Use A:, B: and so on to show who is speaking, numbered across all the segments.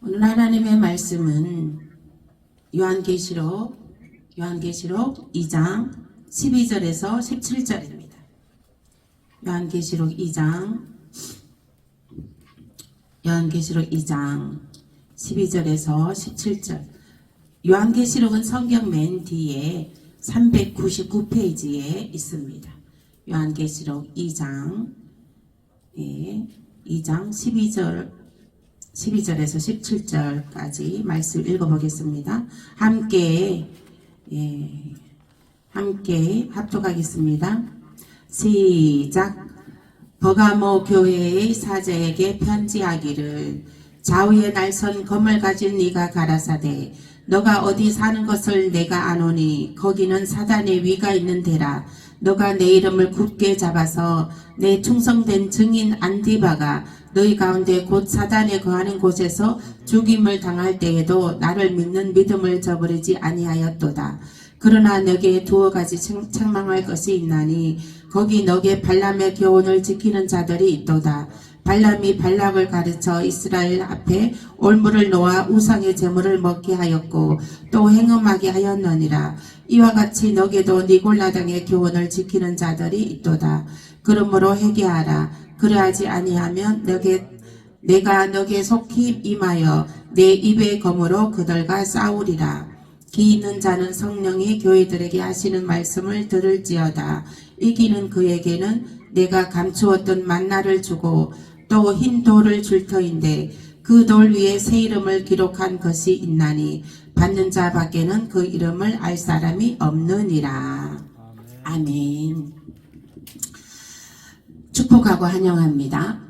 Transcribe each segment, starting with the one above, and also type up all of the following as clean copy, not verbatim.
A: 오늘 하나님의 말씀은 요한계시록 2장 12절에서 17절입니다. 요한계시록 2장 12절에서 17절. 요한계시록은 성경 맨 뒤에 399페이지에 있습니다. 요한계시록 2장 12절에서 17절까지 말씀 읽어보겠습니다. 함께 합독하겠습니다. 시작. 버가모 교회의 사제에게 편지하기를, 좌우에 날선 검을 가진 네가 가라사대, 너가 어디 사는 것을 내가 아노니 거기는 사단의 위가 있는 데라. 너가 내 이름을 굳게 잡아서 내 충성된 증인 안디바가 너희 가운데 곧 사단에 거하는 곳에서 죽임을 당할 때에도 나를 믿는 믿음을 저버리지 아니하였도다. 그러나 너게 두어 가지 책망할 것이 있나니 거기 너게 발람의 교훈을 지키는 자들이 있도다. 발람이 발락을 가르쳐 이스라엘 앞에 올무를 놓아 우상의 제물을 먹게 하였고 또 행음하게 하였느니라. 이와 같이 너게도 니골라당의 교훈을 지키는 자들이 있도다. 그러므로 회개하라. 그러하지 아니하면 내가 너게 속히 임하여 내 입의 검으로 그들과 싸우리라. 기 있는 자는 성령이 교회들에게 하시는 말씀을 들을지어다. 이기는 그에게는 내가 감추었던 만나를 주고 또 흰 돌을 줄 터인데 그 돌 위에 새 이름을 기록한 것이 있나니 받는 자 밖에는 그 이름을 알 사람이 없느니라. 아멘. 축복하고 환영합니다.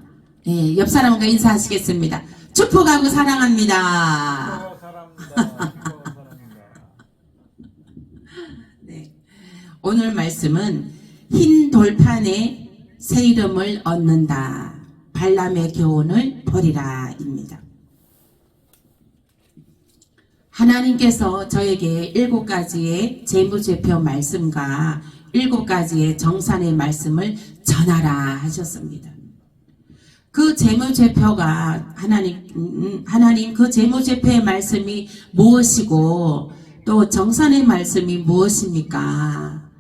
A: 네, 옆 사람과 인사하시겠습니다. 축복하고 사랑합니다. 네, 오늘 말씀은 흰 돌판에 새 이름을 얻는다. 발람의 교훈을 버리라 입니다. 하나님께서 저에게 7가지의 재무제표 말씀과 7가지의 정산의 말씀을 전하라 하셨습니다. 그 재무제표가 하나님 그 재무제표의 말씀이 무엇이고 또 정산의 말씀이 무엇입니까?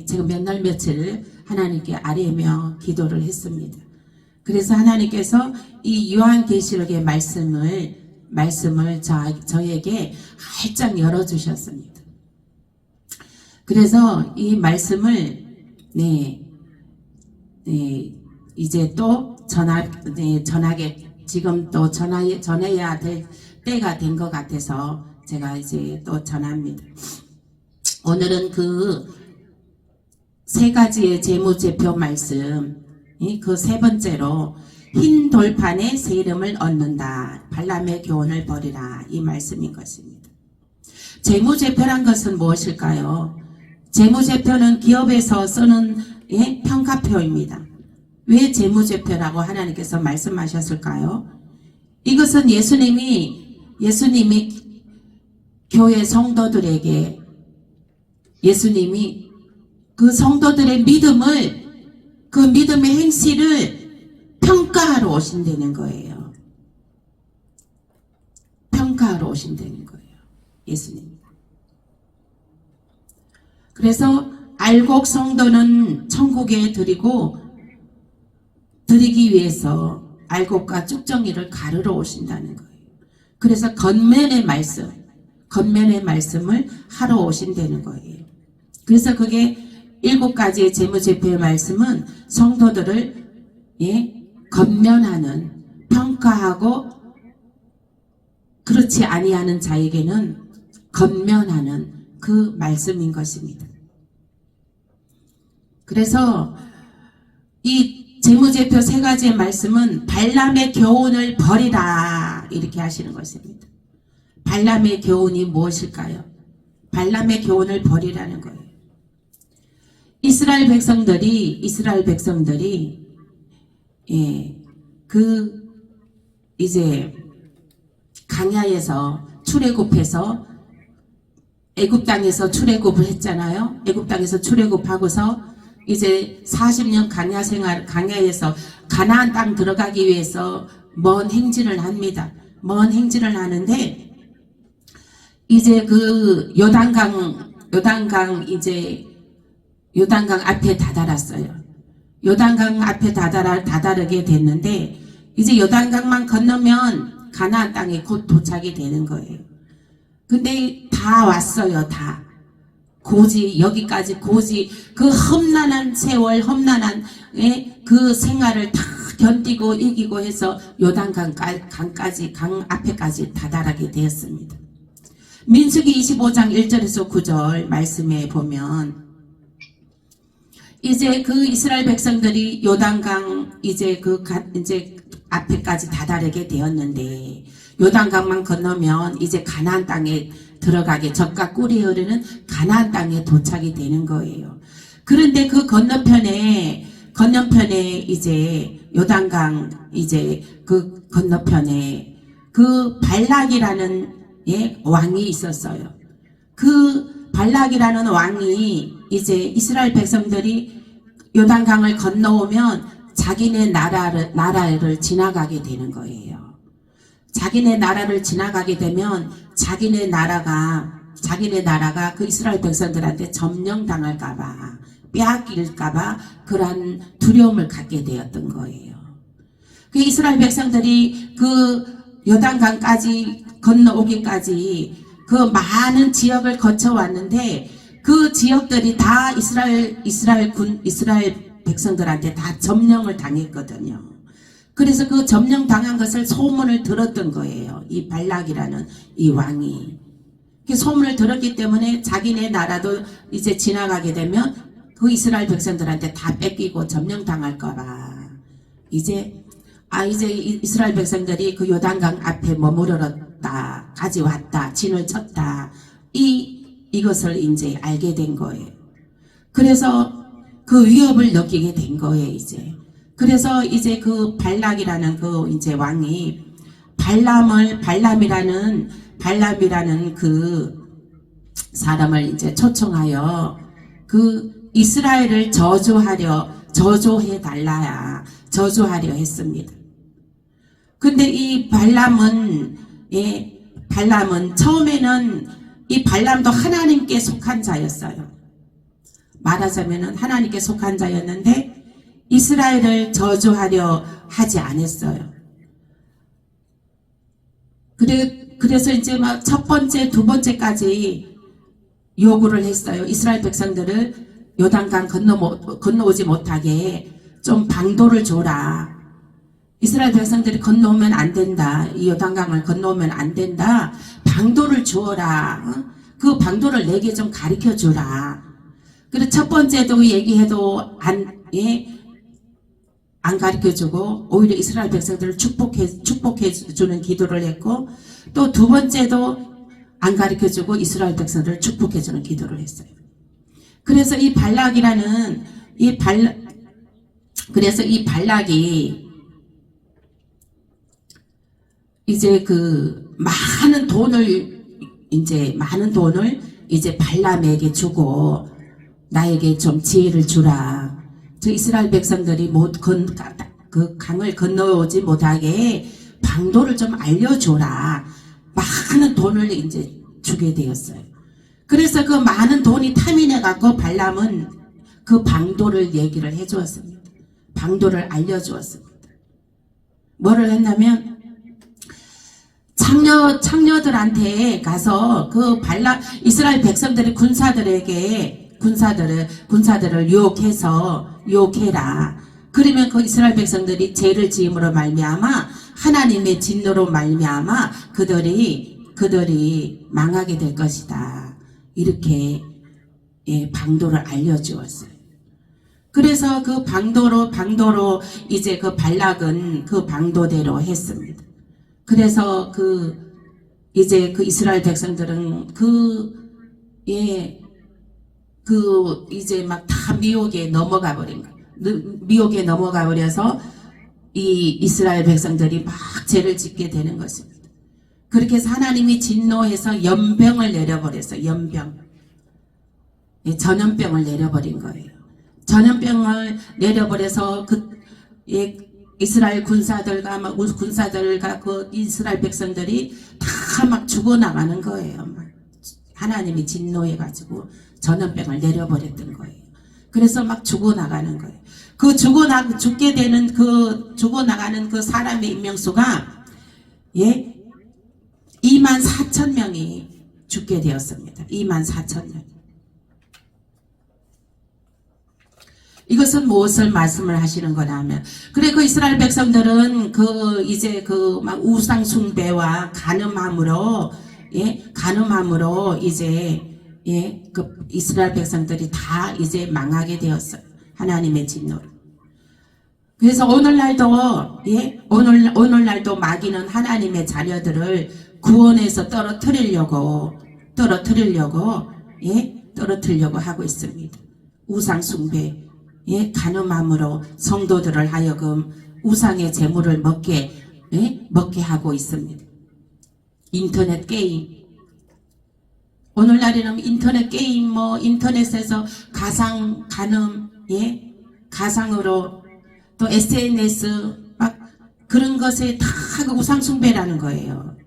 A: 제가 몇 날 며칠 하나님께 아뢰며 기도를 했습니다. 그래서 하나님께서 이 요한계시록의 말씀을 저에게 활짝 열어주셨습니다. 그래서 이 말씀을 이제 또 지금 또 전해야 될 때가 된 것 같아서 제가 이제 또 전합니다. 오늘은 그 3가지의 재무제표 말씀, 그 3번째로 흰 돌판에 새 이름을 얻는다. 발람의 교훈을 버리라. 이 말씀인 것입니다. 재무제표란 것은 무엇일까요? 재무제표는 기업에서 쓰는 평가표입니다. 왜 재무제표라고 하나님께서 말씀하셨을까요? 이것은 예수님이 교회 성도들에게 예수님이 그 성도들의 그 믿음의 행실을 평가하러 오신다는 거예요. 평가하러 오신다는 거예요. 예수님. 그래서 알곡 성도는 천국에 드리기 위해서 알곡과 쭉정이를 가르러 오신다는 거예요. 그래서 겉면의 말씀을 하러 오신다는 거예요. 그래서 그게 7가지의 재무제표의 말씀은 성도들을 건면하는, 평가하고 그렇지 아니하는 자에게는 건면하는 그 말씀인 것입니다. 그래서 이 재무제표 3가지의 말씀은 발람의 교훈을 버리라 이렇게 하시는 것입니다. 발람의 교훈이 무엇일까요? 발람의 교훈을 버리라는 거예요. 이스라엘 백성들이 이제 강야에서 출애굽해서 애굽 땅에서 출애굽을 했잖아요. 애굽 땅에서 출애굽하고서 이제 40년 강야에서 가나안 땅 들어가기 위해서 먼 행진을 합니다. 먼 행진을 하는데 이제 그 요단강 앞에 다다랐어요. 요단강 앞에 다다르게 됐는데 이제 요단강만 건너면 가나안 땅에 곧 도착이 되는 거예요. 근데 다 왔어요. 다. 여기까지 그 험난한 세월, 험난한 그 생활을 다 견디고 이기고 해서 요단강까지, 강 앞에까지 다다르게 되었습니다. 민수기 25장 1절에서 9절 말씀에 보면 이제 그 이스라엘 백성들이 요단강 이제 앞에까지 다다르게 되었는데 요단강만 건너면 이제 가나안 땅에 들어가게 젖과 꿀이 흐르는 가나안 땅에 도착이 되는 거예요. 그런데 그 건너편에 이제 요단강 이제 그 건너편에 그 발락이라는 왕이 있었어요. 그 발락이라는 왕이 이제 이스라엘 백성들이 요단강을 건너오면 자기네 나라를 지나가게 되는 거예요. 자기네 나라를 지나가게 되면 자기네 나라가 그 이스라엘 백성들한테 점령당할까봐 빼앗길까봐 그러한 두려움을 갖게 되었던 거예요. 그 이스라엘 백성들이 그 요단강까지 건너오기까지 그 많은 지역을 거쳐왔는데 그 지역들이 다 이스라엘 백성들한테 다 점령을 당했거든요. 그래서 그 점령 당한 것을 소문을 들었던 거예요. 이 발락이라는 이 왕이. 그 소문을 들었기 때문에 자기네 나라도 이제 지나가게 되면 그 이스라엘 백성들한테 다 뺏기고 점령 당할까봐 이제 이스라엘 백성들이 그 요단강 앞에 머무르렀다, 가져왔다, 진을 쳤다. 이것을 이제 알게 된 거예요. 그래서 그 위협을 느끼게 된 거예요, 이제. 그래서 이제 그 발락이라는 그 이제 왕이 발람이라는 그 사람을 이제 초청하여 그 이스라엘을 저주하려 했습니다. 근데 이 발람은 처음에는 이 발람도 하나님께 속한 자였어요. 말하자면은 하나님께 속한 자였는데 이스라엘을 저주하려 하지 않았어요. 그래서 이제 막 첫 번째, 두 번째까지 요구를 했어요. 이스라엘 백성들을 요단강 건너오지 못하게 좀 방도를 줘라. 이스라엘 백성들이 건너오면 안 된다. 이 요단강을 건너오면 안 된다. 방도를 주어라. 그 방도를 내게 좀 가르쳐 주라. 그리고 첫 번째도 얘기해도 안 가르쳐 주고 오히려 이스라엘 백성들을 축복해 주는 기도를 했고 또 두 번째도 안 가르쳐 주고 이스라엘 백성들을 축복해 주는 기도를 했어요. 그래서 이 발락이 이제 그 많은 돈을 이제 발람에게 주고 나에게 좀 지혜를 주라. 저 이스라엘 백성들이 그 강을 건너오지 못하게 방도를 좀 알려줘라. 많은 돈을 이제 주게 되었어요. 그래서 그 많은 돈이 탐인해 갖고 발람은 그 방도를 얘기를 해주었습니다. 방도를 알려주었습니다. 뭐를 했냐면 창녀들한테 가서 그 이스라엘 백성들이 군사들을 유혹해라. 그러면 그 이스라엘 백성들이 죄를 지음으로 말미암아 하나님의 진노로 말미암아 그들이 망하게 될 것이다. 이렇게 방도를 알려주었어요. 그래서 그 방도로 이제 그 발락은 그 방도대로 했습니다. 그래서 이제 그 이스라엘 백성들은 이제 막 다 미혹에 넘어가 버려서 이 이스라엘 백성들이 막 죄를 짓게 되는 것입니다. 그렇게 해서 하나님이 진노해서 연병을 내려버렸어요. 전염병을 내려버린 거예요. 전염병을 내려버려서 이스라엘 군사들과 그 이스라엘 백성들이 다 막 죽어나가는 거예요. 막 하나님이 진노해가지고 전염병을 내려버렸던 거예요. 그래서 막 죽어나가는 거예요. 그 죽게 되는 죽어나가는 그 사람의 인명수가 24,000명이 죽게 되었습니다. 24,000명. 이것은 무엇을 말씀을 하시는 거냐면, 그래 그 이스라엘 백성들은 막 우상 숭배와 간음함으로 이제 그 이스라엘 백성들이 다 이제 망하게 되었어요. 하나님의 진노로. 그래서 오늘날도 마귀는 하나님의 자녀들을 구원해서 떨어뜨리려고 하고 있습니다. 우상 숭배, 간음함으로 성도들을 하여금 우상의 재물을 먹게 하고 있습니다. 인터넷 게임. 오늘날에는 인터넷 게임, 인터넷에서 가상, 간음, 가상으로 또 SNS, 막 그런 것에 다 우상숭배라는 거예요.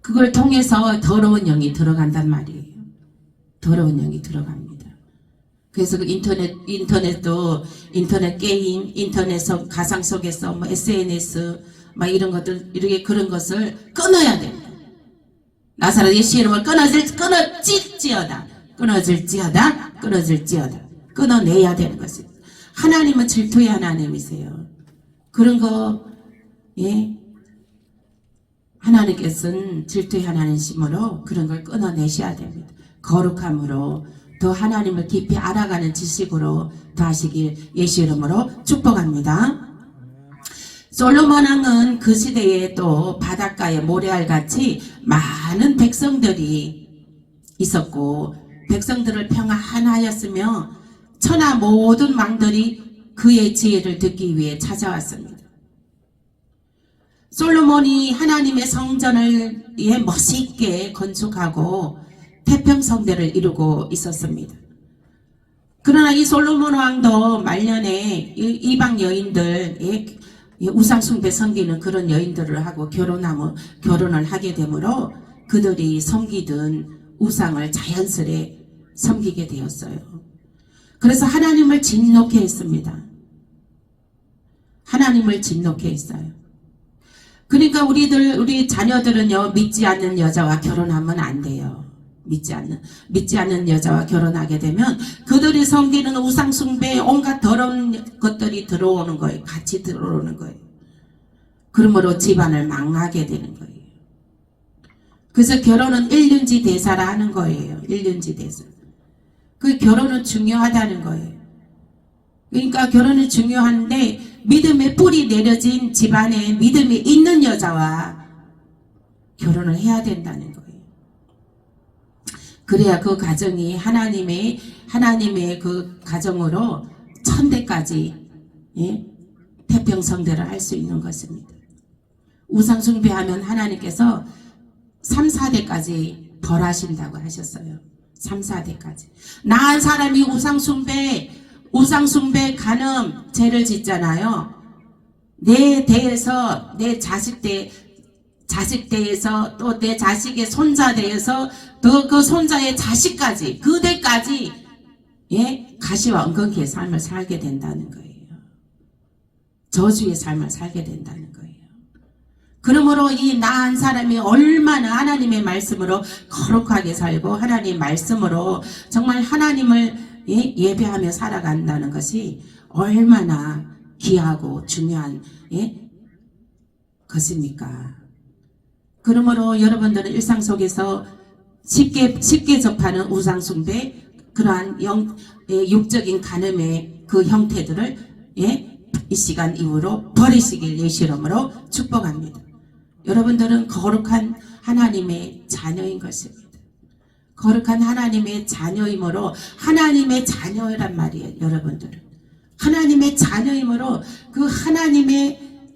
A: 그걸 통해서 더러운 영이 들어간단 말이에요. 더러운 영이 들어갑니다. 그래서 그 인터넷도 인터넷 게임, 인터넷 가상 속에서 SNS, 막 이런 것들, 이렇게 그런 것을 끊어야 됩니다. 나사렛 예수 이름을 끊어질지어다. 끊어내야 되는 것입니다. 하나님은 질투의 하나님이세요. 그런 거, 하나님께서는 질투의 하나님이시므로 그런 걸 끊어내셔야 됩니다. 거룩함으로 더 하나님을 깊이 알아가는 지식으로 더 하시길 예수 이름으로 축복합니다. 솔로몬 왕은 그 시대에 또 바닷가에 모래알같이 많은 백성들이 있었고 백성들을 평안하였으며 천하 모든 왕들이 그의 지혜를 듣기 위해 찾아왔습니다. 솔로몬이 하나님의 성전을 멋있게 건축하고 태평성대를 이루고 있었습니다. 그러나 이 솔로몬 왕도 말년에 이방 여인들, 우상숭배 섬기는 그런 여인들을 하고 결혼을 하게 되므로 그들이 섬기던 우상을 자연스레 섬기게 되었어요. 그래서 하나님을 진노케 했습니다. 하나님을 진노케 했어요. 그러니까 우리 자녀들은요, 믿지 않는 여자와 결혼하면 안 돼요. 믿지 않는 여자와 결혼하게 되면 그들이 섬기는 우상숭배에 온갖 더러운 것들이 들어오는 거예요. 같이 들어오는 거예요. 그러므로 집안을 망하게 되는 거예요. 그래서 결혼은 일륜지 대사라 하는 거예요. 일륜지 대사. 그 결혼은 중요하다는 거예요. 그러니까 결혼은 중요한데 믿음의 뿌리 내려진 집안에 믿음이 있는 여자와 결혼을 해야 된다는 거예요. 그래야 그 가정이 하나님의 그 가정으로 천대까지 태평성대를 할 수 있는 것입니다. 우상숭배하면 하나님께서 3, 4대까지 벌하신다고 하셨어요. 3, 4대까지. 나한 사람이 우상숭배, 간음, 죄를 짓잖아요. 내 대에서, 내 자식 대에서, 또 내 자식의 손자 대에서, 또 그 손자의 자식까지, 그대까지, 가시와 엉겅퀴의 삶을 살게 된다는 거예요. 저주의 삶을 살게 된다는 거예요. 그러므로 이 나한 사람이 얼마나 하나님의 말씀으로 거룩하게 살고 하나님의 말씀으로 정말 하나님을 예배하며 살아간다는 것이 얼마나 귀하고 중요한 것입니까? 그러므로 여러분들은 일상 속에서 쉽게 접하는 우상숭배, 그러한 육적인 간음의 그 형태들을 이 시간 이후로 버리시길 예수 이름으로 축복합니다. 여러분들은 거룩한 하나님의 자녀인 것입니다. 거룩한 하나님의 자녀이므로 하나님의 자녀란 말이에요. 여러분들은 하나님의 자녀이므로 그 하나님의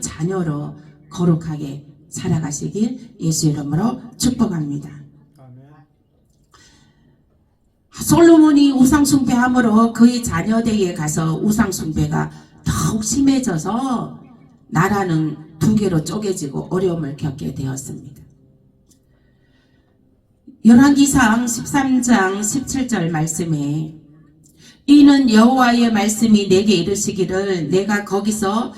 A: 자녀로 거룩하게 살아가시길 예수 이름으로 축복합니다. 솔로몬이 우상숭배함으로 그의 자녀대에 가서 우상숭배가 더욱 심해져서 나라는 두 개로 쪼개지고 어려움을 겪게 되었습니다. 열왕기상 13장 17절 말씀에 이는 여호와의 말씀이 내게 이르시기를 내가 거기서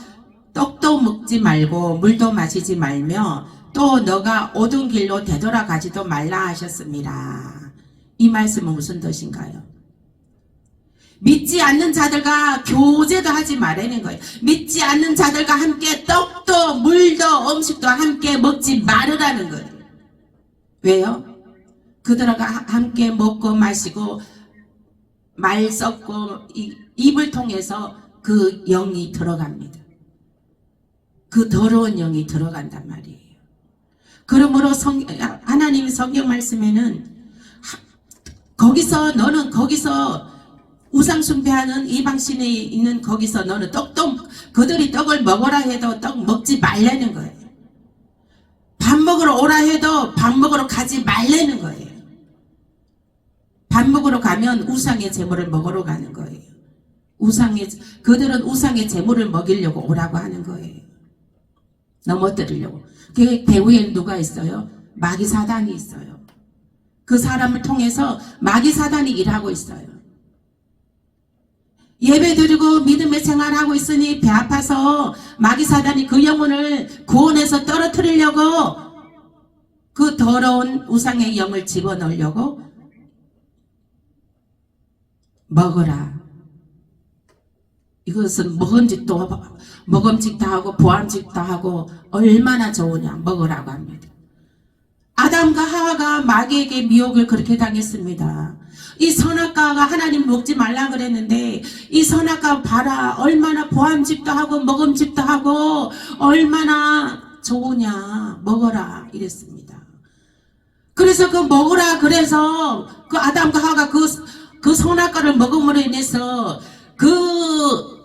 A: 떡도 먹지 말고 물도 마시지 말며 또 너가 오던 길로 되돌아가지도 말라 하셨습니다. 이 말씀은 무슨 뜻인가요? 믿지 않는 자들과 교제도 하지 말라는 거예요. 믿지 않는 자들과 함께 떡도 물도 음식도 함께 먹지 말으라는 거예요. 왜요? 그들과 함께 먹고 마시고 말 섞고 입을 통해서 그 영이 들어갑니다. 그 더러운 영이 들어간단 말이에요. 그러므로 하나님의 성경 말씀에는 너는 거기서 우상숭배하는 이방신에 있는 거기서 너는 그들이 떡을 먹으라 해도 떡 먹지 말라는 거예요. 밥 먹으러 오라 해도 밥 먹으러 가지 말라는 거예요. 밥 먹으러 가면 우상의 제물을 먹으러 가는 거예요. 그들은 우상의 제물을 먹이려고 오라고 하는 거예요. 넘어뜨리려고. 그 배후에는 누가 있어요? 마귀 사단이 있어요. 그 사람을 통해서 마귀 사단이 일하고 있어요. 예배드리고 믿음의 생활하고 있으니 배 아파서 마귀 사단이 그 영혼을 구원해서 떨어뜨리려고 그 더러운 우상의 영을 집어넣으려고 먹어라. 이것은 먹음직도 하고 보암직도 하고 얼마나 좋으냐 먹으라고 합니다. 아담과 하와가 마귀에게 미혹을 그렇게 당했습니다. 이 선악과가 하나님 먹지 말라 그랬는데 이 선악과 봐라 얼마나 보암직도 하고 먹음직도 하고 얼마나 좋으냐 먹어라 이랬습니다. 그래서 그 먹으라 그래서 그 아담과 하와가 그 선악과를 먹음으로 인해서 그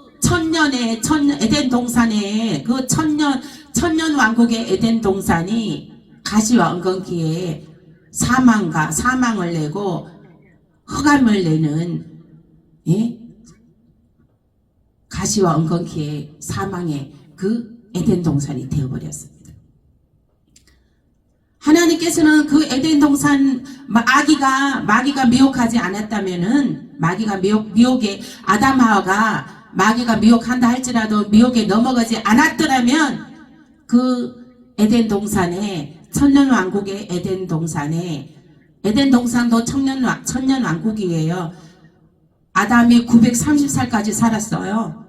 A: 에덴 동산에 그 천년 왕국의 에덴 동산이 가시와 엉겅퀴에 사망을 내고 흑암을 내는 가시와 엉겅퀴의 사망의 그 에덴 동산이 되어버렸습니다. 하나님께서는 그 에덴 동산 마귀가 미혹하지 않았다면은 미혹에 아담하와가 마귀가 미혹한다 할지라도 미혹에 넘어가지 않았더라면 그 에덴 동산에 천년왕국의 에덴 동산도 천년왕국이에요. 아담이 930살까지 살았어요.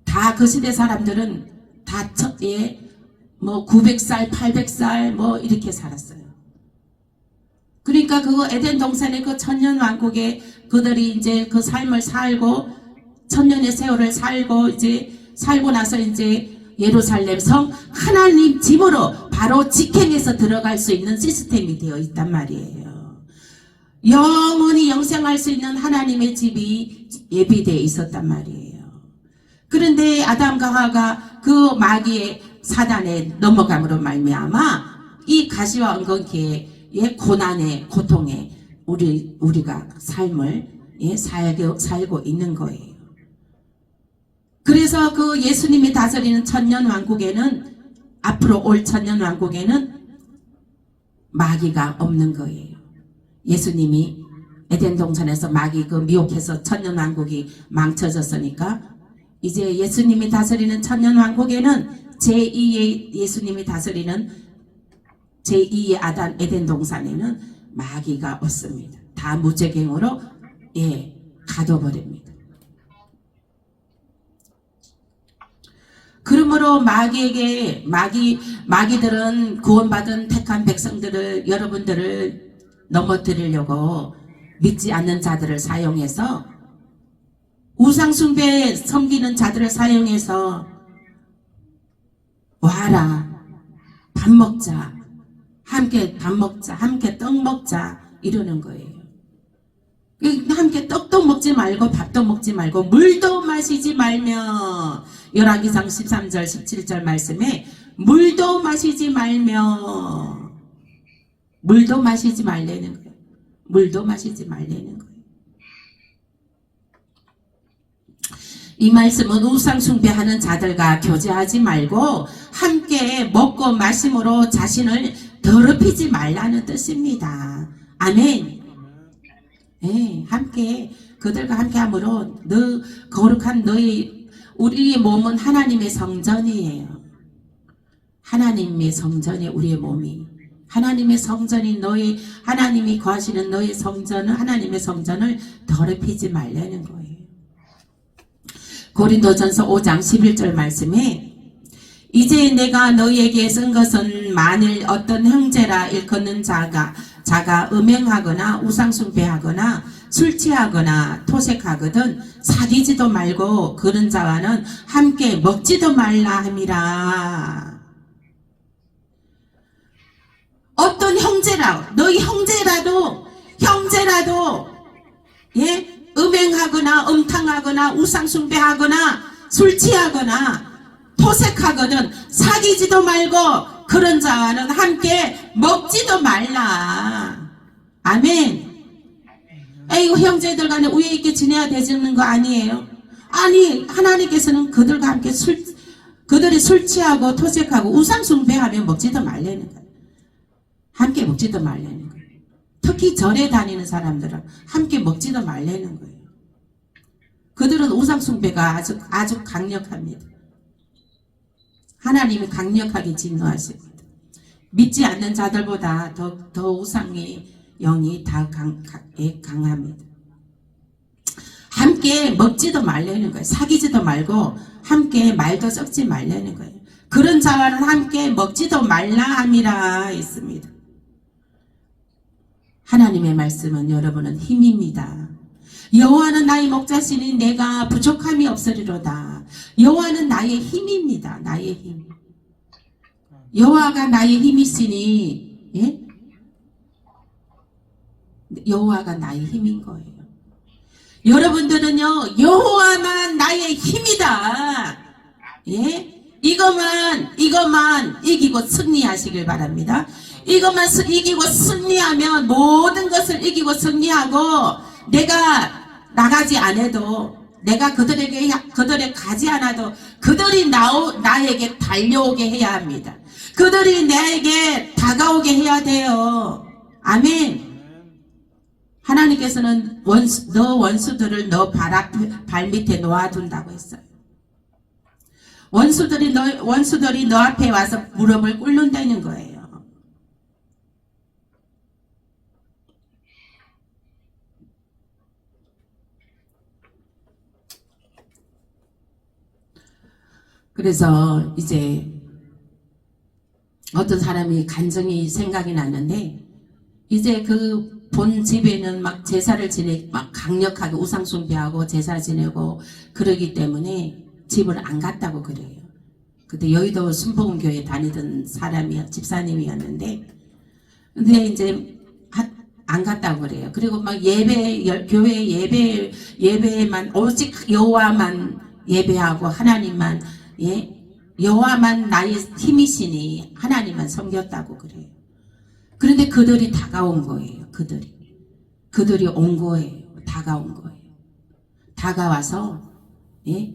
A: 다 그 시대 사람들은 다 900살, 800살 이렇게 살았어요. 그러니까 그 에덴 동산의 그 천년왕국에 그들이 이제 그 삶을 살고 천년의 세월을 살고 나서 이제 예루살렘 성 하나님 집으로 바로 직행해서 들어갈 수 있는 시스템이 되어 있단 말이에요. 영원히 영생할 수 있는 하나님의 집이 예비되어 있었단 말이에요. 그런데 아담과 하와가 그 마귀의 사단에 넘어감으로 말미암아 이 가시와 엉겅퀴의 고난의 고통에 우리가 삶을 살고 있는 거예요. 그래서 그 예수님이 다스리는 천년왕국에는 앞으로 올 천년왕국에는 마귀가 없는 거예요. 예수님이 에덴 동산에서 마귀 미혹해서 천년왕국이 망쳐졌으니까 이제 예수님이 다스리는 천년왕국에는 제2의 예수님이 다스리는 제2의 에덴 동산에는 마귀가 없습니다. 다 무죄갱으로 가둬버립니다. 그러므로 마귀들은 구원받은 택한 백성들을 여러분들을 넘어뜨리려고 믿지 않는 자들을 사용해서 우상숭배 섬기는 자들을 사용해서 와라 밥 먹자 함께 떡 먹자 이러는 거예요. 함께 떡도 먹지 말고 밥도 먹지 말고 물도 마시지 말며 열왕기상 13절 17절 말씀에 물도 마시지 말라는 거예요. 물도 마시지 말라는 거예요. 이 말씀은 우상 숭배하는 자들과 교제하지 말고 함께 먹고 마심으로 자신을 더럽히지 말라는 뜻입니다. 아멘. 네, 함께 그들과 함께함으로 거룩한 우리의 몸은 하나님의 성전이에요. 하나님의 성전이 우리의 몸이. 하나님의 성전이 하나님이 거하시는 너의 성전은 하나님의 성전을 더럽히지 말라는 거예요. 고린도전서 5장 11절 말씀에 이제 내가 너희에게 쓴 것은 만일 어떤 형제라 일컫는 자가 음행하거나 우상숭배하거나 술 취하거나 토색하거든 사귀지도 말고 그런 자와는 함께 먹지도 말라 함이라. 어떤 너희 형제라도 예? 음행하거나 음탕하거나 우상숭배하거나 술 취하거나 토색하거든 사귀지도 말고 그런 자와는 함께 먹지도 말라. 아멘. 에이고 형제들 간에 우애 있게 지내야 되는 거 아니에요? 아니 하나님께서는 그들과 함께 그들이 술 취하고 토색하고 우상숭배하면 먹지도 말라는 거예요. 함께 먹지도 말라는 거예요. 특히 절에 다니는 사람들은 함께 먹지도 말라는 거예요. 그들은 우상숭배가 아주 강력합니다. 하나님이 강력하게 진노하십니다. 믿지 않는 자들보다 더 우상의 영이 다 강합니다. 함께 먹지도 말라는 거예요. 사귀지도 말고 함께 말도 섞지 말라는 거예요. 그런 자와는 함께 먹지도 말라 함이라 했습니다. 하나님의 말씀은 여러분은 힘입니다. 여호와는 나의 목자시니 내가 부족함이 없으리로다. 여호와는 나의 힘입니다. 나의 힘. 여호와가 나의 힘이시니 예? 여호와가 나의 힘인 거예요. 여러분들은요 여호와만 나의 힘이다. 예? 이것만 이기고 승리하시길 바랍니다. 이것만 이기고 승리하면 모든 것을 이기고 승리하고 내가 나가지 않아도 내가 그들에 가지 않아도 그들이 나에게 달려오게 해야 합니다. 그들이 나에게 다가오게 해야 돼요. 아멘. 하나님께서는 너 원수들을 너 발 밑에 놓아둔다고 했어요. 원수들이 너 앞에 와서 무릎을 꿇는다는 거예요. 그래서 이제 어떤 사람이 간증이 생각이 났는데 이제 그 본 집에는 막 제사를 막 강력하게 우상숭배하고 제사 지내고 그러기 때문에 집을 안 갔다고 그래요. 그때 여의도 순복음교회 다니던 집사님이었는데 근데 이제 안 갔다고 그래요. 그리고 막 교회 예배만 오직 여호와만 예배하고 하나님만 예? 여호와만 나의 힘이시니 하나님만 섬겼다고 그래요. 그런데 그들이 다가온 거예요. 그들이 온 거예요. 다가온 거예요. 다가와서 예?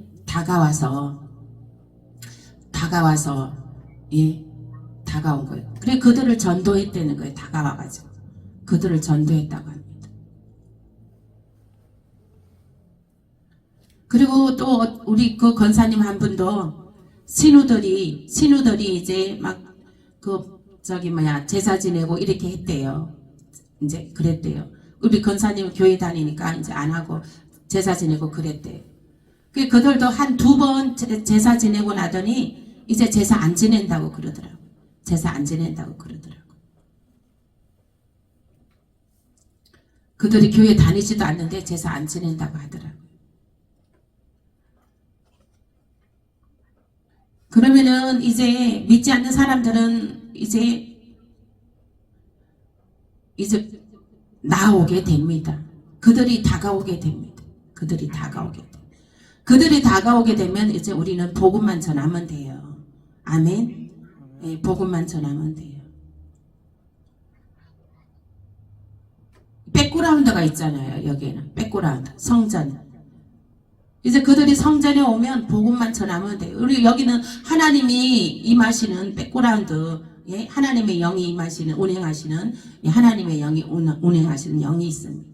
A: 다가온 거예요. 그래 그들을 전도했다는 거예요. 다가와가지고 그들을 전도했다고 합니다. 그리고 또 우리 그 권사님 한 분도 신우들이 이제 막 제사 지내고 이렇게 했대요. 이제 그랬대요. 우리 권사님 교회 다니니까 이제 안 하고 제사 지내고 그랬대요. 그들도 한 2번 제사 지내고 나더니 이제 제사 안 지낸다고 그러더라고. 제사 안 지낸다고 그러더라고. 그들이 교회 다니지도 않는데 제사 안 지낸다고 하더라고. 그러면은 이제 믿지 않는 사람들은 이제 나오게 됩니다. 그들이 다가오게 됩니다. 그들이 다가오게 되면 이제 우리는 복음만 전하면 돼요. 아멘. 네, 복음만 전하면 돼요. 백그라운드가 있잖아요. 여기에는 백그라운드 성전. 이제 그들이 성전에 오면 복음만 전하면 돼요. 우리 여기는 하나님이 임하시는 백그라운드, 예? 하나님의 영이 임하시는, 운행하시는, 예? 하나님의 영이 운행하시는 영이 있습니다.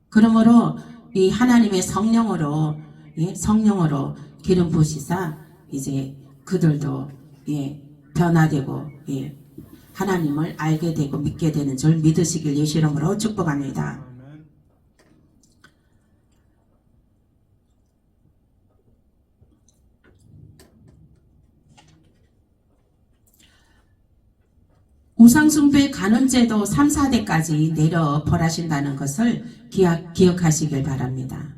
A: 그러므로 이 하나님의 성령으로, 예? 성령으로 기름 부으시사 이제 그들도, 예? 변화되고, 예? 하나님을 알게 되고 믿게 되는 줄 믿으시길 예수 이름으로 축복합니다. 우상숭배 간음죄도 3, 4대까지 내려 벌하신다는 것을 기억하시길 바랍니다.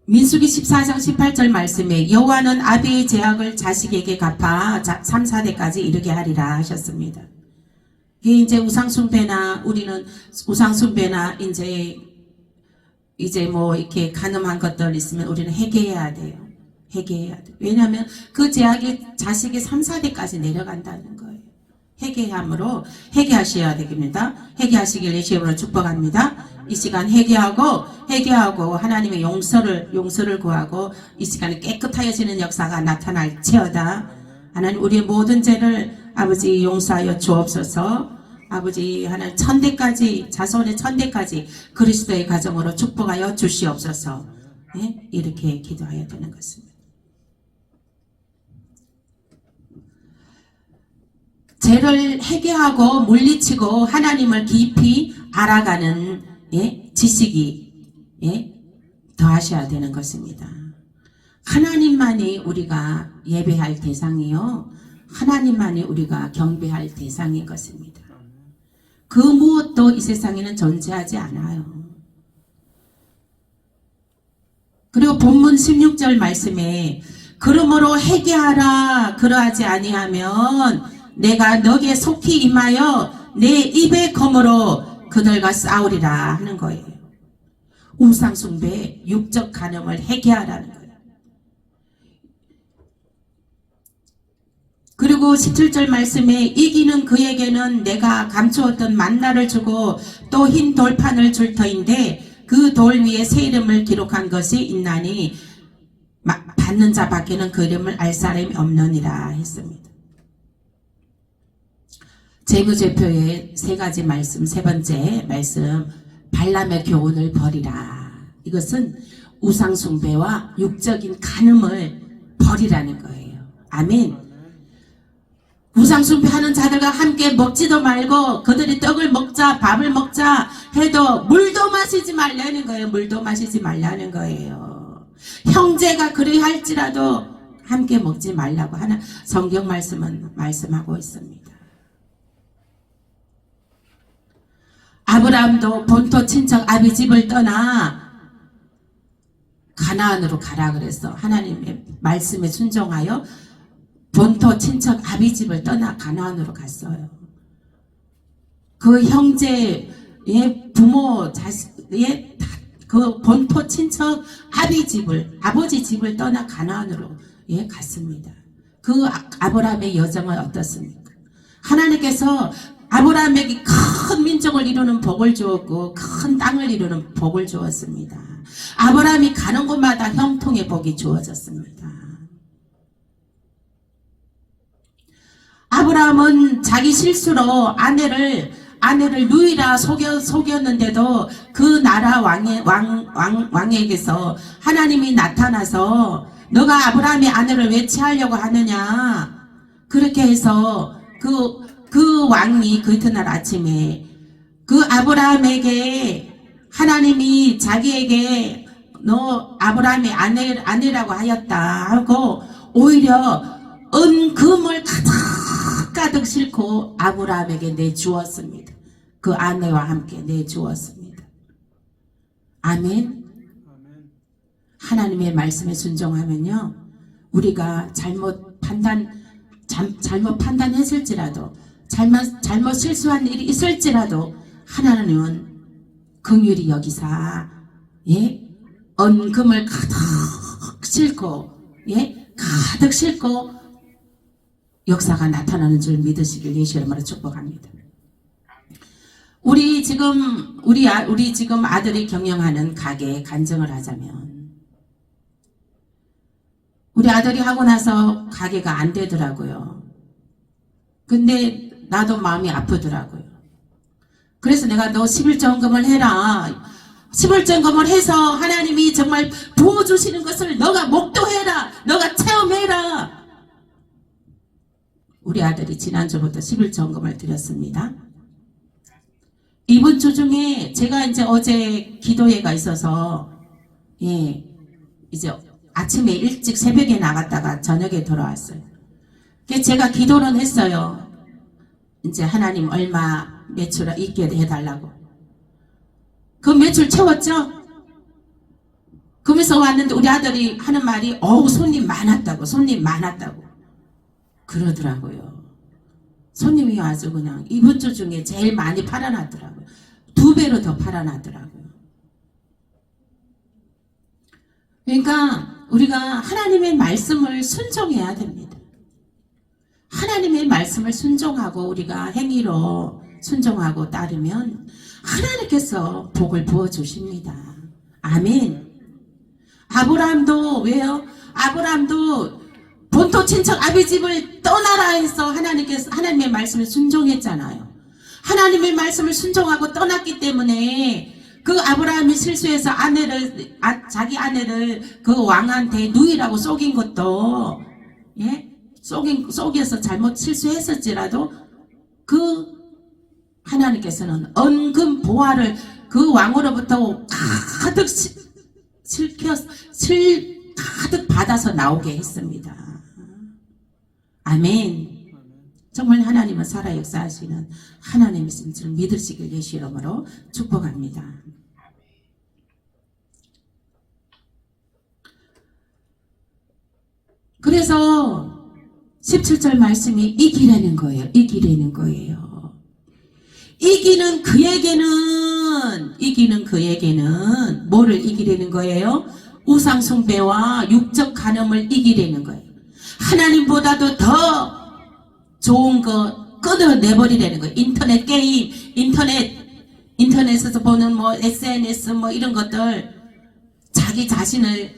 A: 민수기 14장 18절 말씀에 여호와는 아비의 죄악을 자식에게 갚아 3, 4대까지 이르게 하리라 하셨습니다. 이게 이제 우상숭배나 우리는 우상숭배나 이제 뭐 이렇게 간음한 것들 있으면 우리는 회개해야 돼요. 회개해야 돼요. 왜냐하면 그 죄악이 자식의 3, 4대까지 내려간다는 거예요. 회개함으로 회개하셔야 됩니다. 회개하시길 예수 이름으로 축복합니다. 이 시간 회개하고 하나님의 용서를 구하고 이 시간에 깨끗하여지는 역사가 나타날지어다. 하나님 우리의 모든 죄를 아버지 용서하여 주옵소서. 아버지 하나님 천대까지 자손의 천대까지 그리스도의 가정으로 축복하여 주시옵소서. 네? 이렇게 기도해야 되는 것입니다. 죄를 회개하고 물리치고 하나님을 깊이 알아가는 지식이 더하셔야 되는 것입니다. 하나님만이 우리가 예배할 대상이요. 하나님만이 우리가 경배할 대상인 것입니다. 그 무엇도 이 세상에는 존재하지 않아요. 그리고 본문 16절 말씀에 그러므로 회개하라. 그러하지 아니하면 내가 너에게 속히 임하여 내 입의 검으로 그들과 싸우리라 하는 거예요. 우상숭배, 육적 간음을 회개하라는 거예요. 그리고 17절 말씀에 이기는 그에게는 내가 감추었던 만나를 주고 또 흰 돌판을 줄 터인데 그 돌 위에 새 이름을 기록한 것이 있나니 받는 자밖에는 그 이름을 알 사람이 없느니라 했습니다. 재무제표의 세 가지 말씀, 세 번째 말씀, 발람의 교훈을 버리라. 이것은 우상숭배와 육적인 간음을 버리라는 거예요. 아멘. 우상숭배하는 자들과 함께 먹지도 말고 그들이 떡을 먹자 밥을 먹자 해도 물도 마시지 말라는 거예요. 물도 마시지 말라는 거예요. 형제가 그리 할지라도 함께 먹지 말라고 하는 성경 말씀은 말씀하고 있습니다. 아브라함도 본토 친척 아비 집을 떠나 가나안으로 가라 그랬어. 하나님의 말씀에 순종하여 본토 친척 아비 집을 떠나 가나안으로 갔어요. 그 형제의 부모 자식의 그 본토 친척 아버지 집을 떠나 가나안으로 갔습니다. 그 아브라함의 여정은 어떻습니까? 하나님께서 아브라함에게 큰 민족을 이루는 복을 주었고 큰 땅을 이루는 복을 주었습니다. 아브라함이 가는 곳마다 형통의 복이 주어졌습니다. 아브라함은 자기 실수로 아내를 누이라 속였는데도 그 나라 왕에게서 하나님이 나타나서 너가 아브라함의 아내를 왜 취하려고 하느냐 그렇게 해서 그 왕이 그 이튿날 아침에 그 아브라함에게 하나님이 자기에게 너 아브라함의 아내라고 하였다 하고 오히려 은금을 가득 싣고 아브라함에게 내주었습니다. 그 아내와 함께 내주었습니다. 아멘. 하나님의 말씀에 순종하면요 우리가 잘못 판단했을지라도 잘못 실수한 일이 있을지라도 하나님은 긍휼히 여기사 은금을 가득 싣고 역사가 나타나는 줄 믿으시길 예수 이름으로 축복합니다. 우리 지금 아들이 경영하는 가게에 간증을 하자면, 우리 아들이 하고 나서 가게가 안 되더라고요. 근데 나도 마음이 아프더라고요. 그래서 내가 너 11조헌금을 해라. 11조헌금을 해서 하나님이 정말 부어주시는 것을 너가 목도해라. 너가 체험해라. 우리 아들이 지난주부터 11조헌금을 드렸습니다. 이번 주 중에 제가 이제 어제 기도회가 있어서, 이제 아침에 일찍 새벽에 나갔다가 저녁에 돌아왔어요. 그래서 제가 기도는 했어요. 이제 하나님 얼마 매출을 있게 해달라고. 그 매출 채웠죠? 그러면서 왔는데 우리 아들이 하는 말이 손님 많았다고, 손님 많았다고 그러더라고요. 손님이 아주 그냥 이번 주 중에 제일 많이 팔아놨더라고요. 2배로 더 팔아놨더라고요. 그러니까 우리가 하나님의 말씀을 순종해야 됩니다. 하나님의 말씀을 순종하고 우리가 행위로 순종하고 따르면 하나님께서 복을 부어주십니다. 아멘. 아브라함도 왜요? 아브라함도 본토 친척 아비 집을 떠나라 해서 하나님의 말씀을 순종했잖아요. 하나님의 말씀을 순종하고 떠났기 때문에 그 아브라함이 실수해서 자기 아내를 그 왕한테 누이라고 속인 것도, 속여서 잘못 실수했을지라도 그 하나님께서는 언금 보화를 그 왕으로부터 가득 가득 받아서 나오게 했습니다. 아멘. 정말 하나님은 살아 역사하시는 하나님이신 줄 믿으시길 예수 이름으로 축복합니다. 그래서 17절 말씀이 이기라는 거예요. 이기라는 거예요. 이기는 그에게는 뭐를 이기라는 거예요? 우상 숭배와 육적 간음을 이기라는 거예요. 하나님보다도 더 좋은 거 끊어내버리라는 거예요. 인터넷 게임, 인터넷에서 보는 SNS 이런 것들, 자기 자신을,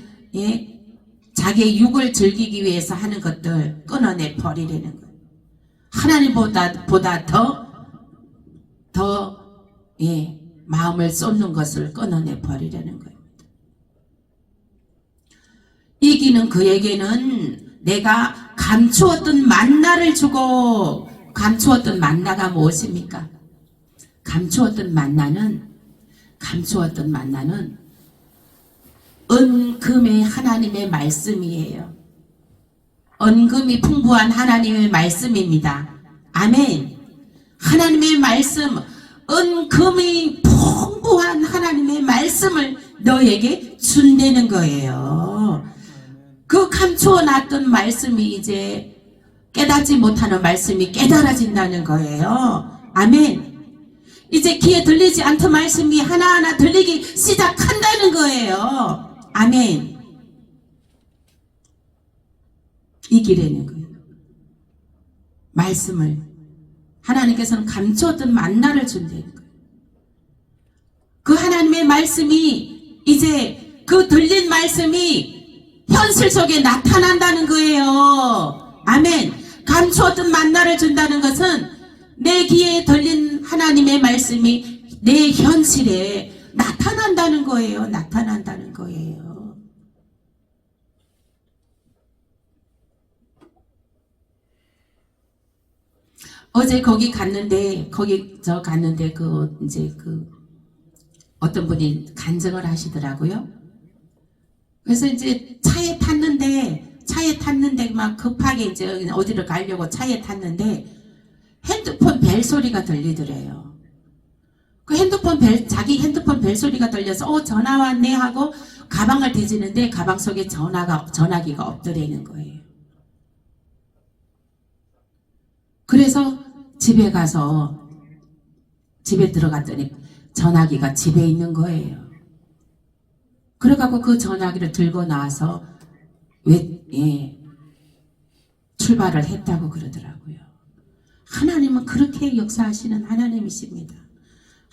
A: 자기의 육을 즐기기 위해서 하는 것들 끊어내 버리라는 거예요. 하나님보다 더 마음을 쏟는 것을 끊어내 버리라는 거예요. 이기는 그에게는 내가 감추었던 만나를 주고, 감추었던 만나가 무엇입니까? 감추었던 만나는 은금의 하나님의 말씀이에요. 은금이 풍부한 하나님의 말씀입니다. 아멘. 하나님의 말씀, 은금이 풍부한 하나님의 말씀을 너에게 준다는 거예요. 그 감추어 놨던 말씀이 이제 깨닫지 못하는 말씀이 깨달아진다는 거예요. 아멘. 이제 귀에 들리지 않던 말씀이 하나하나 들리기 시작한다는 거예요. 아멘. 이기라는 거예요. 말씀을 하나님께서는 감추었던 만나를 준다는 거예요. 그 하나님의 말씀이 이제 그 들린 말씀이 현실 속에 나타난다는 거예요. 아멘. 감추었던 만나를 준다는 것은 내 귀에 들린 하나님의 말씀이 내 현실에 나타난다는 거예요. 나타난다는 거예요. 어제 거기 갔는데 어떤 분이 간증을 하시더라고요. 그래서 이제 차에 탔는데 막 급하게 이제 어디를 가려고 차에 탔는데 핸드폰 벨 소리가 들리더래요. 그 자기 핸드폰 벨 소리가 들려서 전화 왔네 하고 가방을 뒤지는데 가방 속에 전화기가 없더라는 거예요. 그래서 집에 들어갔더니 전화기가 집에 있는 거예요. 그래갖고 그 전화기를 들고 나와서 출발을 했다고 그러더라고요. 하나님은 그렇게 역사하시는 하나님이십니다.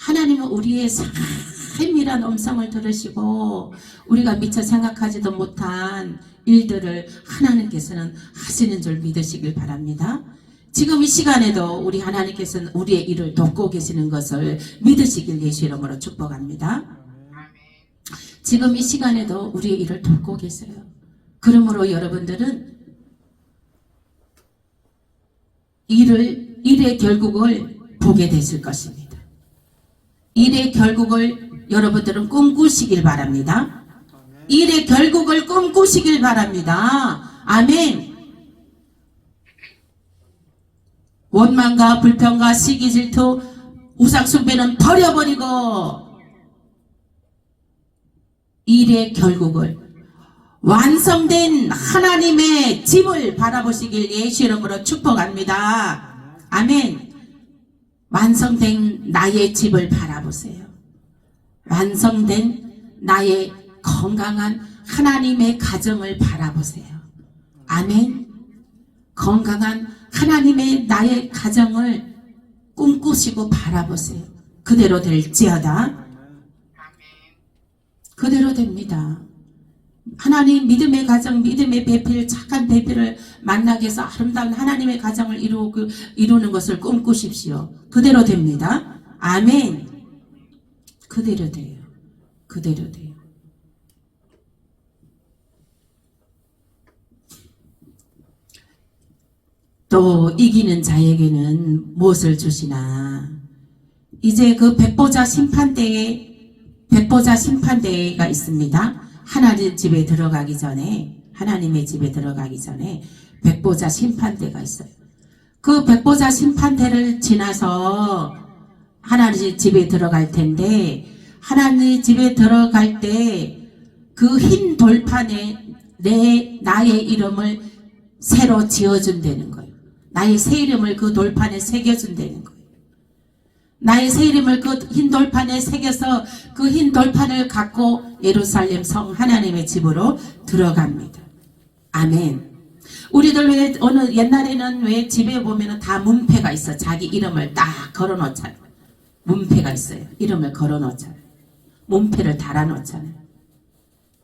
A: 하나님은 우리의 삶이란 음성을 들으시고 우리가 미처 생각하지도 못한 일들을 하나님께서는 하시는 줄 믿으시길 바랍니다. 지금 이 시간에도 우리 하나님께서는 우리의 일을 돕고 계시는 것을 믿으시길 예수 이름으로 축복합니다. 지금 이 시간에도 우리의 일을 돕고 계세요. 그러므로 여러분들은 일의 결국을 보게 되실 것입니다. 일의 결국을 여러분들은 꿈꾸시길 바랍니다. 일의 결국을 꿈꾸시길 바랍니다. 아멘. 원망과 불평과 시기 질투 우상숭배는 버려버리고 일의 결국을 완성된 하나님의 집을 바라보시길 예수 이름으로 축복합니다. 아멘. 완성된 나의 집을 바라보세요. 완성된 나의 건강한 하나님의 가정을 바라보세요. 아멘. 건강한 하나님의 나의 가정을 꿈꾸시고 바라보세요. 그대로 될지어다. 그대로 됩니다. 하나님 믿음의 가정, 믿음의 배필, 착한 배필을 만나게 해서 아름다운 하나님의 가정을 이루는 것을 꿈꾸십시오. 그대로 됩니다. 아멘. 그대로 돼요. 그대로 돼요. 또 이기는 자에게는 무엇을 주시나. 이제 그 백보자 심판대가 있습니다. 하나님 집에 들어가기 전에, 하나님의 집에 들어가기 전에 백보자 심판대가 있어요. 그 백보자 심판대를 지나서 하나님 집에 들어갈 텐데, 하나님 집에 들어갈 때 그 흰 돌판에 나의 이름을 새로 지어준다는 거예요. 나의 새 이름을 그 돌판에 새겨준다는 거예요. 나의 새 이름을 그 흰 돌판에 새겨서 그 흰 돌판을 갖고 예루살렘 성 하나님의 집으로 들어갑니다. 아멘. 우리들 왜 옛날에는 왜 집에 보면은 다 문패가 있어. 자기 이름을 딱 걸어놓잖아요. 문패가 있어요. 이름을 걸어놓잖아요. 문패를 달아놓잖아요.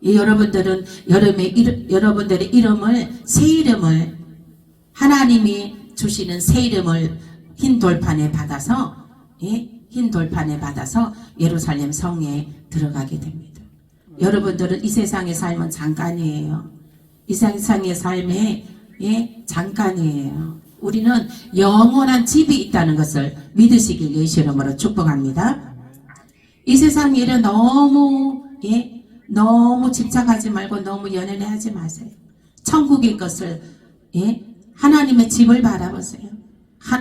A: 여러분들은 여러분들의 이름을, 새 이름을, 하나님이 주시는 새 이름을 흰 돌판에 받아서, 흰 돌판에 받아서 예루살렘 성에 들어가게 됩니다. 여러분들은 이 세상의 삶은 잠깐이에요. 이 세상의 삶에 잠깐이에요. 우리는 영원한 집이 있다는 것을 믿으시길 예수 이름으로 축복합니다. 이 세상 일에 너무 집착하지 말고 너무 연연해하지 마세요. 천국의 것을 하나님의 집을 바라보세요.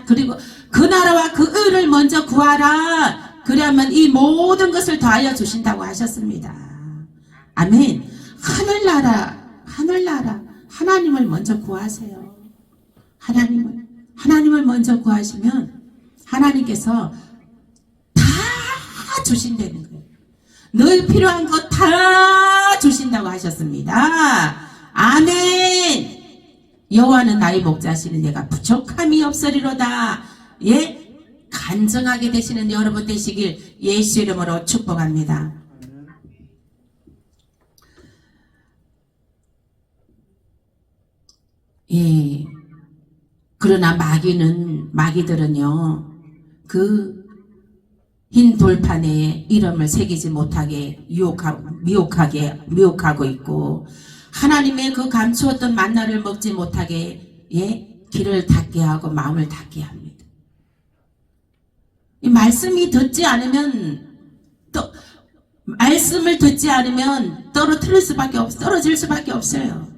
A: 그리고 그 나라와 그 의를 먼저 구하라. 그러면 이 모든 것을 더하여 주신다고 하셨습니다. 아멘. 하늘나라 하나님을 먼저 구하세요. 하나님을 먼저 구하시면 하나님께서 다 주신다는 거예요. 늘 필요한 것 다 주신다고 하셨습니다. 아멘. 여호와는 나의 목자시니 내가 부족함이 없으리로다. 간증하게 되시는 여러분 되시길 예수 이름으로 축복합니다. 그러나 마귀들은요, 그 흰 돌판에 이름을 새기지 못하게 미혹하고 있고, 하나님의 그 감추었던 만나를 먹지 못하게 귀를 닫게 하고 마음을 닫게 합니다. 이 말씀을 듣지 않으면 떨어질 수밖에 없어요.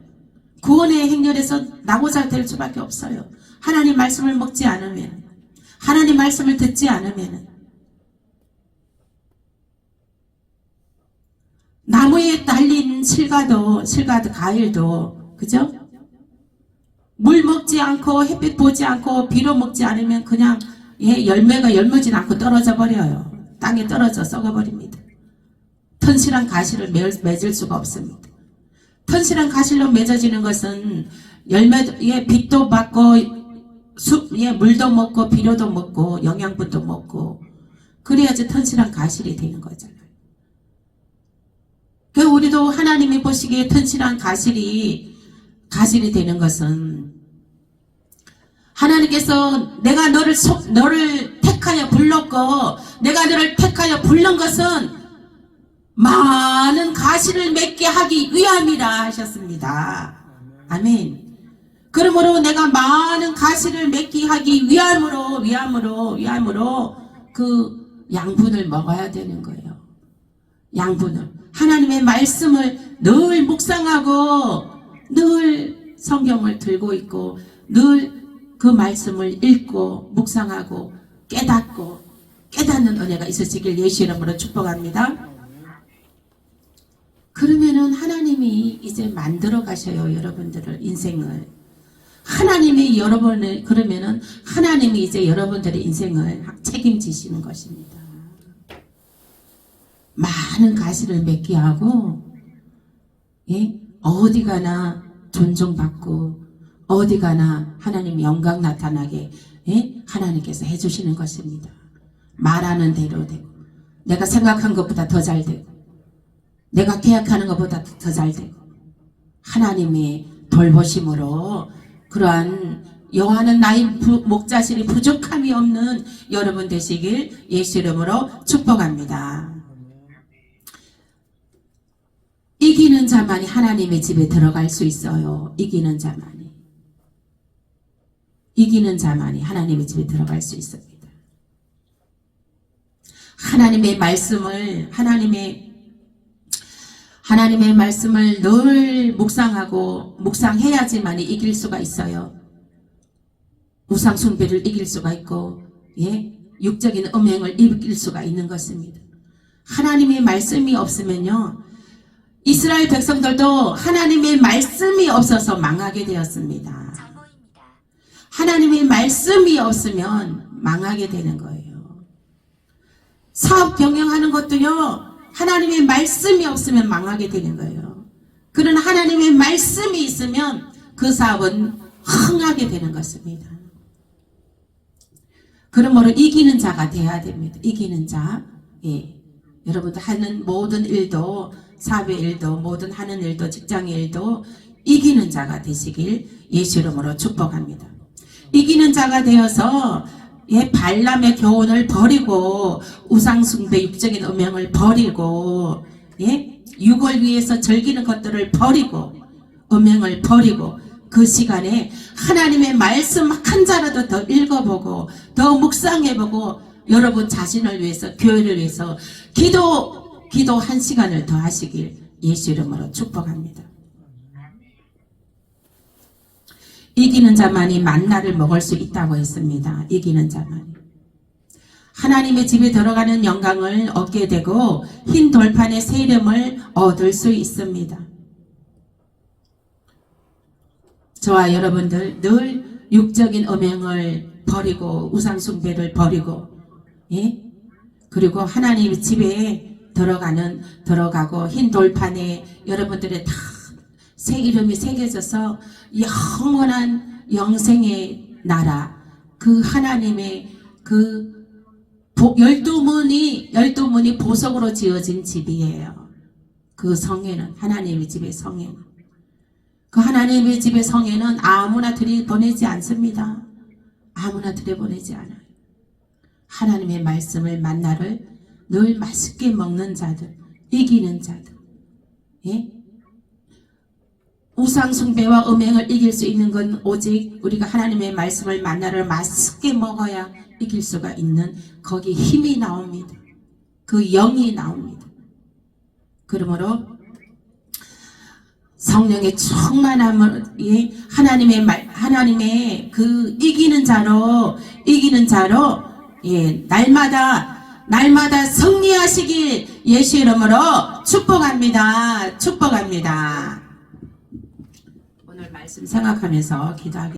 A: 구원의 행렬에서 나고자 될 수밖에 없어요. 하나님 말씀을 먹지 않으면, 하나님 말씀을 듣지 않으면. 나무에 달린 실과도 과일도, 그죠? 물 먹지 않고 햇빛 보지 않고 비료 먹지 않으면 그냥 열매가 열매진 않고 떨어져 버려요. 땅에 떨어져 썩어버립니다. 튼실한 가시를 맺을 수가 없습니다. 튼실한 가시로 맺어지는 것은 빛도 받고 물도 먹고 비료도 먹고 영양분도 먹고 그래야지 튼실한 가실이 되는 거잖아요. 그 우리도 하나님이 보시기에 튼실한 가실이 되는 것은 하나님께서 내가 너를 택하여 불렀고 내가 너를 택하여 부른 것은 많은 가시를 맺게 하기 위함이라 하셨습니다. 아멘. 그러므로 내가 많은 가시를 맺게 하기 위함으로 그 양분을 먹어야 되는 거예요. 양분을. 하나님의 말씀을 늘 묵상하고 늘 성경을 들고 있고 늘 그 말씀을 읽고 묵상하고 깨닫고 깨닫는 은혜가 있으시길 예수 이름으로 축복합니다. 그러면은 하나님이 이제 만들어 가셔요. 여러분들을 인생을. 하나님이 여러분을 그러면은 하나님이 이제 여러분들의 인생을 책임지시는 것입니다. 많은 가시를 맺게 하고 어디 가나 존중받고 어디 가나 하나님 영광 나타나게 하나님께서 해주시는 것입니다. 말하는 대로 되고 내가 생각한 것보다 더 잘 되고 내가 계약하는 것보다 더 잘 되고 하나님의 돌보심으로 그러한 여호와는 나의 목자실이 부족함이 없는 여러분 되시길 예수 이름으로 축복합니다. 이기는 자만이 하나님의 집에 들어갈 수 있어요. 이기는 자만이 하나님의 집에 들어갈 수 있습니다. 하나님의 말씀을 늘 묵상해야지만 이길 수가 있어요. 우상 숭배를 이길 수가 있고 육적인 음행을 이길 수가 있는 것입니다. 하나님의 말씀이 없으면요 이스라엘 백성들도 하나님의 말씀이 없어서 망하게 되었습니다. 하나님의 말씀이 없으면 망하게 되는 거예요. 사업 경영하는 것도요 하나님의 말씀이 없으면 망하게 되는 거예요. 그러나 하나님의 말씀이 있으면 그 사업은 흥하게 되는 것입니다. 그러므로 이기는 자가 돼야 됩니다. 이기는 자. 여러분들 하는 모든 일도 사업의 일도 모든 하는 일도 직장의 일도 이기는 자가 되시길 예수 이름으로 축복합니다. 이기는 자가 되어서 발람의 교훈을 버리고 우상숭배 육적인 음행을 버리고 육을 위해서 즐기는 것들을 버리고 음행을 버리고 그 시간에 하나님의 말씀 한 자라도 더 읽어보고 더 묵상해보고 여러분 자신을 위해서 교회를 위해서 기도 한 시간을 더 하시길 예수 이름으로 축복합니다. 이기는 자만이 만나를 먹을 수 있다고 했습니다. 이기는 자만이. 하나님의 집에 들어가는 영광을 얻게 되고 흰 돌판의 세림을 얻을 수 있습니다. 저와 여러분들 늘 육적인 음행을 버리고 우상숭배를 버리고 그리고 하나님의 집에 들어가고 흰 돌판에 여러분들의 다 새 이름이 새겨져서 영원한 영생의 나라 그 하나님의 그 12문이 보석으로 지어진 집이에요. 그 성에는 하나님의 집의 성에는 그 하나님의 집의 성에는 아무나 들이보내지 않습니다. 아무나 들여보내지 않아요. 하나님의 말씀을 만나를 늘 맛있게 먹는 자들, 이기는 자들, 우상숭배와 음행을 이길 수 있는 건 오직 우리가 하나님의 말씀을 만나를 맛있게 먹어야 이길 수가 있는 거기 힘이 나옵니다. 그 영이 나옵니다. 그러므로 성령의 충만함을 하나님의 그 이기는 자로 날마다 승리하시길 예수 이름으로 축복합니다. 오늘 말씀 생각하면서 기도하겠습니다.